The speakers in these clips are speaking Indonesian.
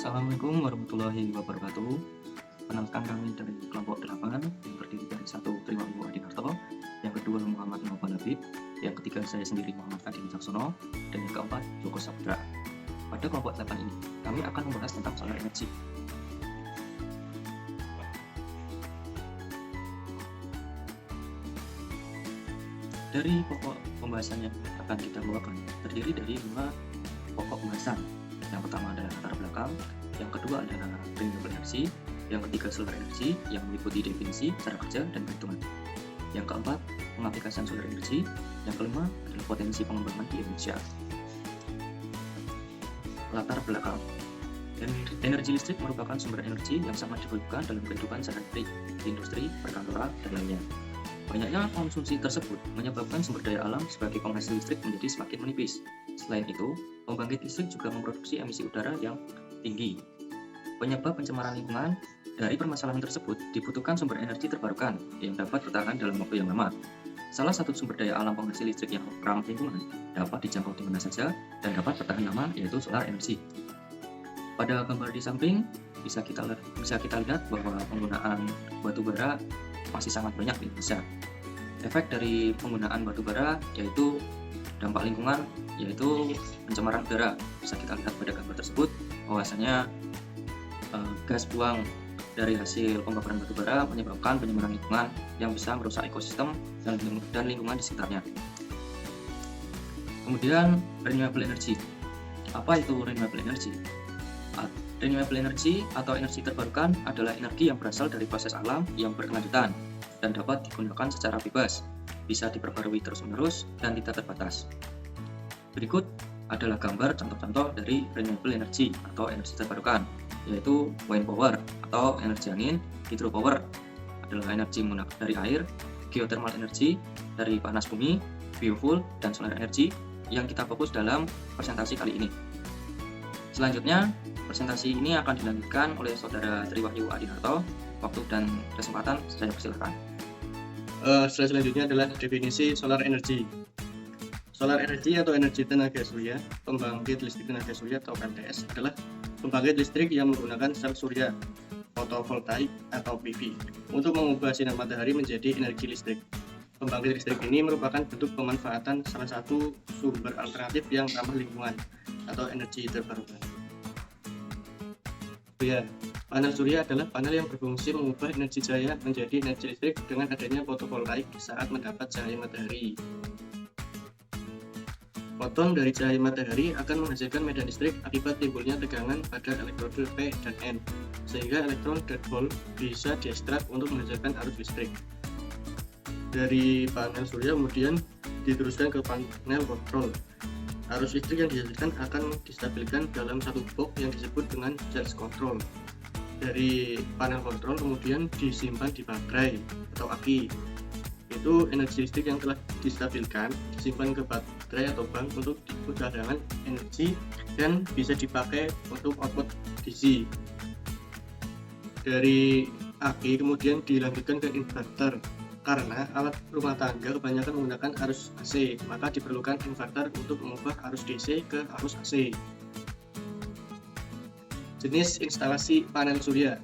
Assalamualaikum warahmatullahi wabarakatuh. Kenalkan kami dari kelompok 8 yang terdiri dari satu Triwahyu Adinarto, yang kedua Muhammad Noval Habib, yang ketiga saya sendiri Muhammad Adi Wicaksono, dan yang keempat Joko Saputra. Pada kelompok 8 ini, kami akan membahas tentang solar energy. Dari pokok pembahasan yang akan kita bawakan terdiri dari 5 pokok pembahasan. Yang pertama adalah latar belakang, yang kedua adalah renewable energy, yang ketiga solar energy yang meliputi definisi, cara kerja, dan perhitungan. Yang keempat, pengaplikasian solar energy. Yang kelima adalah potensi pengembangan di Indonesia. Latar belakang. Energi listrik merupakan sumber energi yang sangat dibutuhkan dalam kehidupan sehari-hari di industri, perkantoran, dan lainnya. Banyaknya konsumsi tersebut menyebabkan sumber daya alam sebagai penghasil listrik menjadi semakin menipis. Selain itu, pembangkit listrik juga memproduksi emisi udara yang tinggi. Penyebab pencemaran lingkungan dari permasalahan tersebut dibutuhkan sumber energi terbarukan yang dapat bertahan dalam waktu yang lama. Salah satu sumber daya alam penghasil listrik yang ramah lingkungan dapat dijangkau di mana saja dan dapat bertahan lama, yaitu solar energy. Pada gambar di samping bisa kita lihat bahwa penggunaan batu bara masih sangat banyak di Indonesia. Efek dari penggunaan batu bara yaitu dampak lingkungan, yaitu pencemaran udara. Bisa kita lihat pada gambar tersebut bahwasanya gas buang dari hasil pembakaran batu bara menyebabkan pencemaran lingkungan yang bisa merusak ekosistem dan lingkungan di sekitarnya. Kemudian renewable energy. Apa itu renewable energy? Renewable energy atau energi terbarukan adalah energi yang berasal dari proses alam yang berkelanjutan dan dapat digunakan secara bebas, bisa diperbarui terus-menerus dan tidak terbatas. Berikut adalah gambar contoh-contoh dari renewable energy atau energi terbarukan, yaitu wind power atau energi angin, hydropower adalah energi menggunakan dari air, geothermal energy dari panas bumi, biofuel, dan solar energy yang kita fokus dalam presentasi kali ini. Selanjutnya, presentasi ini akan dilanjutkan oleh Saudara Triwahyu Adinarto. Waktu dan kesempatan saya persilakan. Selanjutnya adalah definisi solar energy. Solar energy atau energi tenaga surya, pembangkit listrik tenaga surya atau PLTS adalah pembangkit listrik yang menggunakan sel surya fotovoltaik atau PV untuk mengubah sinar matahari menjadi energi listrik. Pembangkit listrik ini merupakan bentuk pemanfaatan salah satu sumber alternatif yang ramah lingkungan atau energi terbarukan. Panel surya adalah panel yang berfungsi mengubah energi cahaya menjadi energi listrik dengan adanya fotovoltaik saat mendapat cahaya matahari. Foton dari cahaya matahari akan menghasilkan medan listrik akibat timbulnya tegangan pada elektrode P dan N, sehingga elektron dan hole bisa diekstrak untuk menghasilkan arus listrik. Dari panel surya kemudian diteruskan ke panel kontrol. Arus listrik yang dihasilkan akan distabilkan dalam satu box yang disebut dengan charge control. Dari panel kontrol kemudian disimpan di baterai atau aki. Itu energi listrik yang telah distabilkan disimpan ke baterai atau bank untuk cadangan energi dan bisa dipakai untuk output DC. Dari aki kemudian dilanjutkan ke inverter. Karena alat rumah tangga kebanyakan menggunakan arus AC, maka diperlukan inverter untuk mengubah arus DC ke arus AC. Jenis instalasi panel surya.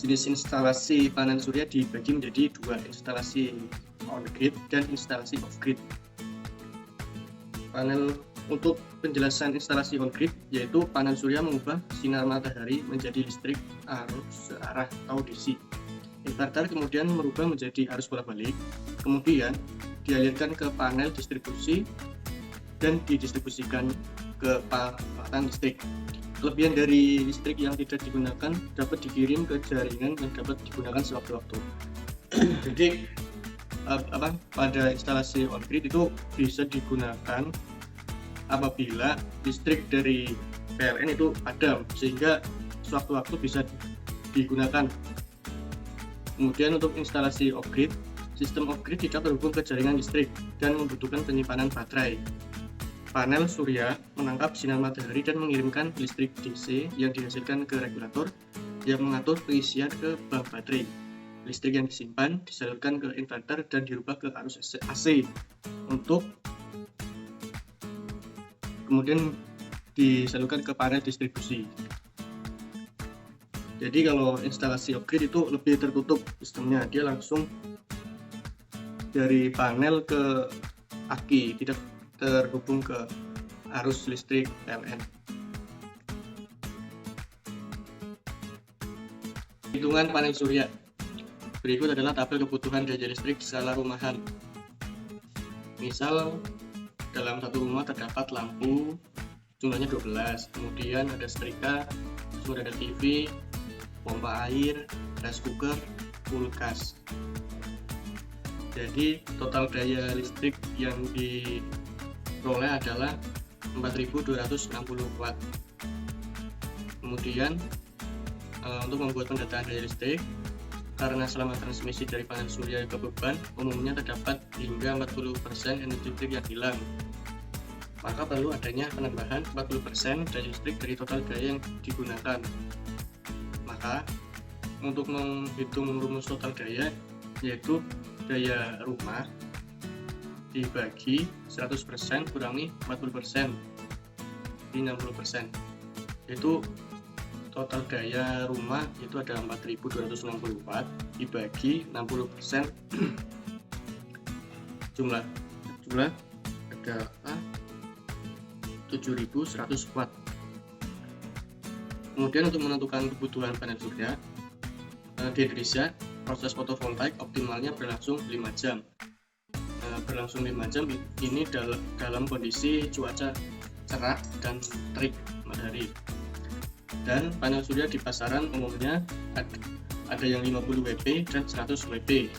Jenis instalasi panel surya dibagi menjadi dua, instalasi on-grid dan instalasi off-grid. Panel untuk penjelasan instalasi on-grid yaitu panel surya mengubah sinar matahari menjadi listrik arus searah atau DC. Inverter kemudian merubah menjadi arus bolak-balik, kemudian dialirkan ke panel distribusi dan didistribusikan ke peralatan listrik. Kelebihan dari listrik yang tidak digunakan dapat dikirim ke jaringan yang dapat digunakan sewaktu-waktu. Jadi pada instalasi on-grid itu bisa digunakan apabila listrik dari PLN itu padam, sehingga sewaktu-waktu bisa digunakan. Kemudian untuk instalasi off-grid, sistem off-grid tidak terhubung ke jaringan listrik dan membutuhkan penyimpanan baterai. Panel surya menangkap sinar matahari dan mengirimkan listrik DC yang dihasilkan ke regulator yang mengatur pengisian ke bank baterai. Listrik yang disimpan disalurkan ke inverter dan dirubah ke arus AC untuk kemudian disalurkan ke panel distribusi. Jadi kalau instalasi off-grid itu lebih tertutup sistemnya, dia langsung dari panel ke aki, tidak terhubung ke arus listrik PLN. Hitungan panel surya. Berikut adalah tabel kebutuhan daya listrik skala rumahan. Misal dalam satu rumah terdapat lampu jumlahnya 12, kemudian ada setrika, kemudian ada TV, pompa air, rice cooker, kulkas. Jadi total daya listrik yang diperoleh adalah 4.260 watt. Kemudian untuk membuat pendataan daya listrik, karena selama transmisi dari panel surya ke beban umumnya terdapat hingga 40% energi listrik yang hilang, maka perlu adanya penambahan 40% daya listrik dari total daya yang digunakan. Maka untuk menghitung rumus total daya, yaitu daya rumah dibagi 100% kurangi 40% di 60%, yaitu total daya rumah itu ada 4.260 watt dibagi 60% jumlah ada 7.100 watt. Kemudian untuk menentukan kebutuhan panel surya di Indonesia, proses fotovoltaik optimalnya berlangsung 5 jam. Berlangsung 5 jam ini dalam kondisi cuaca cerah dan terik matahari. Dan panel surya di pasaran umumnya ada yang 50 WP dan 100 WP.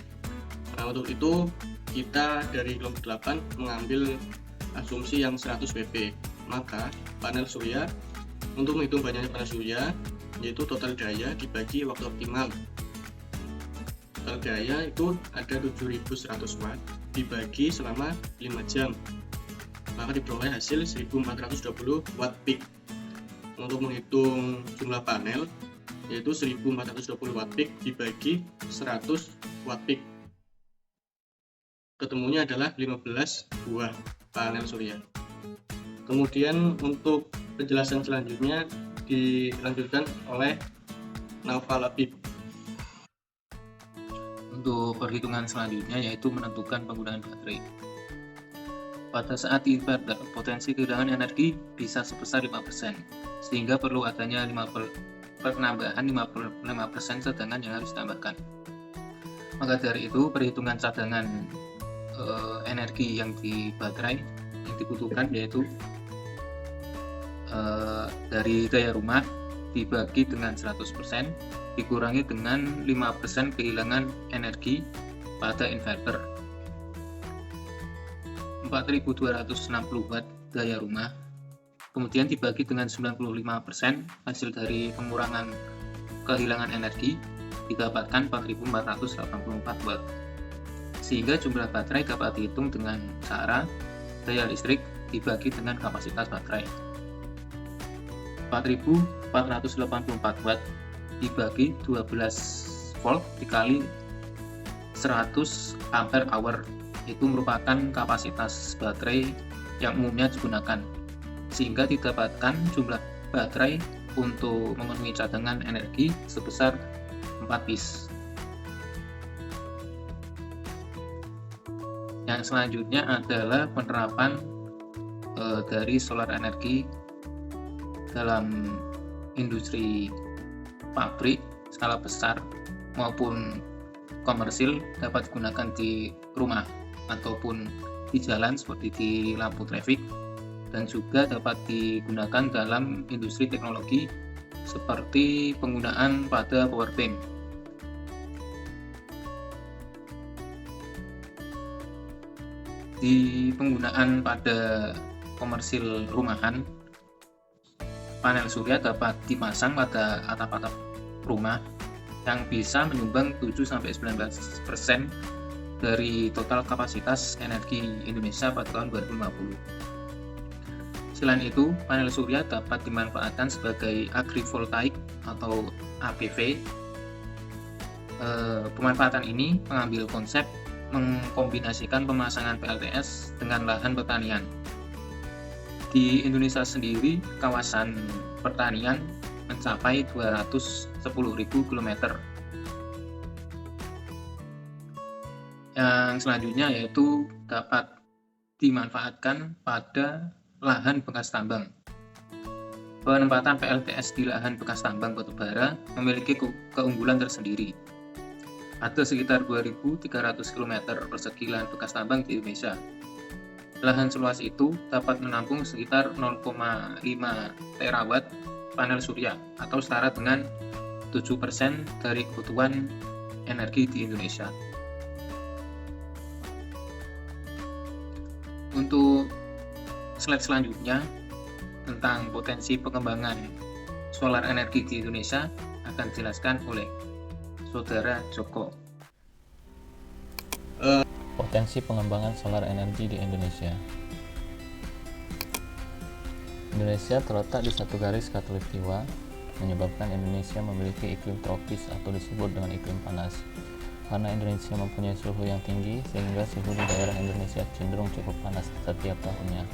Nah, untuk itu kita dari kelompok 8 mengambil asumsi yang 100 WP. Maka panel surya, untuk menghitung banyaknya panel surya, yaitu total daya dibagi waktu optimal. Total daya itu ada 7.100 watt dibagi selama 5 jam, maka diperoleh hasil 1.420 watt peak. Untuk menghitung jumlah panel, yaitu 1.420 watt peak dibagi 100 watt peak, ketemunya adalah 15 buah panel surya. Kemudian untuk penjelasan selanjutnya dilanjutkan oleh Naufal Labib. Untuk perhitungan selanjutnya yaitu menentukan penggunaan baterai. Pada saat inverter, potensi kehilangan energi bisa sebesar 5%, sehingga perlu adanya penambahan 55% cadangan yang harus ditambahkan. Maka dari itu, perhitungan cadangan energi yang di baterai yang dibutuhkan yaitu dari daya rumah dibagi dengan 100% dikurangi dengan 5% kehilangan energi pada inverter. 4.260 watt daya rumah kemudian dibagi dengan 95% hasil dari pengurangan kehilangan energi didapatkan 4.484 watt, sehingga jumlah baterai dapat dihitung dengan cara daya listrik dibagi dengan kapasitas baterai. 4.484 watt dibagi 12 volt dikali 100 ampere hour, itu merupakan kapasitas baterai yang umumnya digunakan, sehingga didapatkan jumlah baterai untuk memenuhi cadangan energi sebesar 4 piece. Yang selanjutnya adalah penerapan dari solar energi dalam industri pabrik skala besar maupun komersil, dapat digunakan di rumah ataupun di jalan seperti di lampu traffic, dan juga dapat digunakan dalam industri teknologi seperti penggunaan pada power bank. Di penggunaan pada komersil rumahan, panel surya dapat dipasang pada atap-atap rumah yang bisa menyumbang 7-19% dari total kapasitas energi Indonesia pada tahun 2050. Selain itu, panel surya dapat dimanfaatkan sebagai agrivoltaik atau APV. Pemanfaatan ini mengambil konsep mengkombinasikan pemasangan PLTS dengan lahan pertanian. Di Indonesia sendiri, kawasan pertanian mencapai 210.000 km. Yang selanjutnya yaitu dapat dimanfaatkan pada lahan bekas tambang. Penempatan PLTS di lahan bekas tambang batubara memiliki keunggulan tersendiri. Ada sekitar 2.300 km persegi lahan bekas tambang di Indonesia. Lahan seluas itu dapat menampung sekitar 0,5 terawatt panel surya atau setara dengan 7% dari kebutuhan energi di Indonesia. Untuk slide selanjutnya tentang potensi pengembangan solar energi di Indonesia akan dijelaskan oleh Saudara Joko. Potensi pengembangan solar energi di Indonesia. Indonesia terletak di satu garis khatulistiwa, menyebabkan Indonesia memiliki iklim tropis atau disebut dengan iklim panas. Karena Indonesia mempunyai suhu yang tinggi, sehingga suhu di daerah Indonesia cenderung cukup panas setiap tahunnya.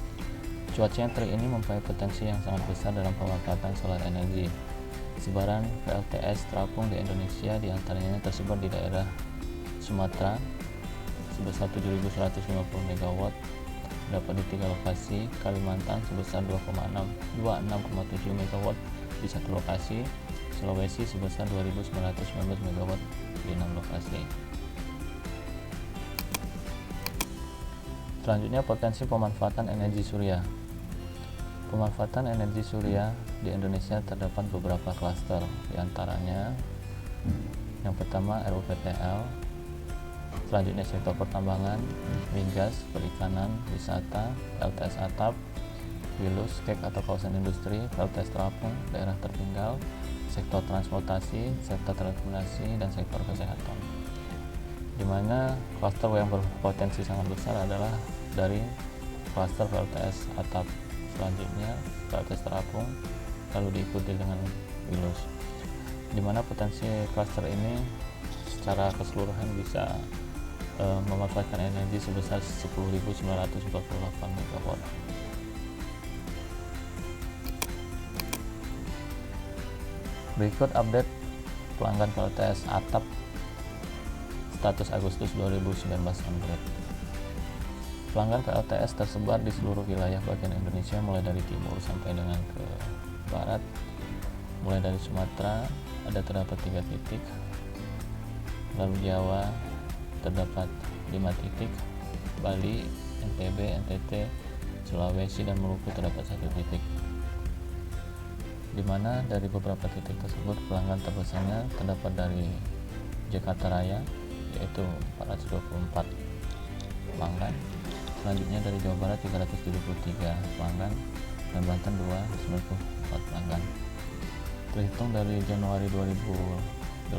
Cuaca yang terik ini mempunyai potensi yang sangat besar dalam pemanfaatan solar energi. Sebaran PLTS terapung di Indonesia diantaranya tersebar di daerah Sumatera sebesar 7.150 MW, dapat di 3 lokasi, Kalimantan sebesar 26,7 MW di 1 lokasi, Sulawesi sebesar 2.919 MW di 6 lokasi. Selanjutnya potensi pemanfaatan energi surya. Pemanfaatan energi surya di Indonesia terdapat beberapa klaster, diantaranya yang pertama RUPTL, selanjutnya sektor pertambangan, migas, perikanan, wisata, PLTS atap, WILUS, KEK atau kawasan industri, PLTS terapung, daerah tertinggal, sektor transportasi, sektor telekomunikasi, dan sektor kesehatan. Di mana klaster yang berpotensi sangat besar adalah dari klaster PLTS atap, selanjutnya PLTS terapung, lalu diikuti dengan WILUS. Di mana potensi klaster ini secara keseluruhan bisa memanfaatkan energi sebesar 10.948 MW. Berikut update pelanggan PLTS atap status Agustus 2019 update. Pelanggan PLTS tersebar di seluruh wilayah bagian Indonesia mulai dari timur sampai dengan ke barat. Mulai dari Sumatera terdapat 3 titik, lalu Jawa terdapat 5 titik, Bali, NTB, NTT, Sulawesi, dan Maluku terdapat 1 titik. Di mana dari beberapa titik tersebut pelanggan terbesarnya terdapat dari Jakarta Raya yaitu 424 pelanggan, selanjutnya dari Jawa Barat 373 pelanggan, dan Banten 294 pelanggan. Terhitung dari Januari 2018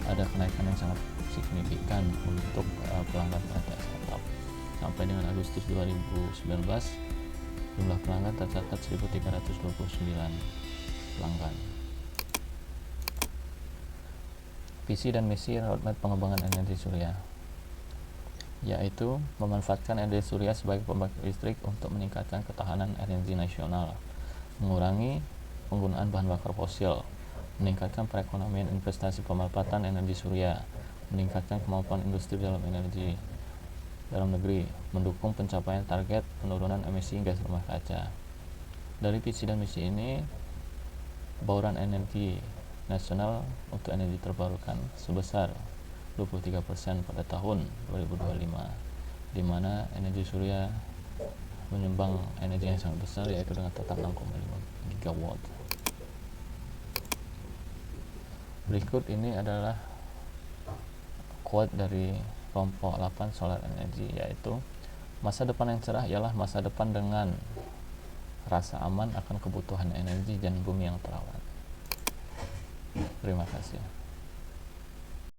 ada kenaikan yang sangat signifikan untuk pelanggan PLTS atap. Sampai dengan Agustus 2019 jumlah pelanggan tercatat 1.329 pelanggan. Visi dan misi roadmap pengembangan energi surya, yaitu memanfaatkan energi surya sebagai pembangkit listrik untuk meningkatkan ketahanan energi nasional, mengurangi penggunaan bahan bakar fosil, meningkatkan perekonomian investasi pemanfaatan energi surya, meningkatkan kemampuan industri dalam energi dalam negeri, mendukung pencapaian target penurunan emisi gas rumah kaca. Dari visi dan misi ini, bauran energi nasional untuk energi terbarukan sebesar 23% pada tahun 2025, di mana energi surya menyumbang energi yang sangat besar yaitu dengan total 6,5 gigawatt. Berikut ini adalah quote dari kelompok 8 solar energy, yaitu masa depan yang cerah ialah masa depan dengan rasa aman akan kebutuhan energi dan bumi yang terawat. Terima kasih.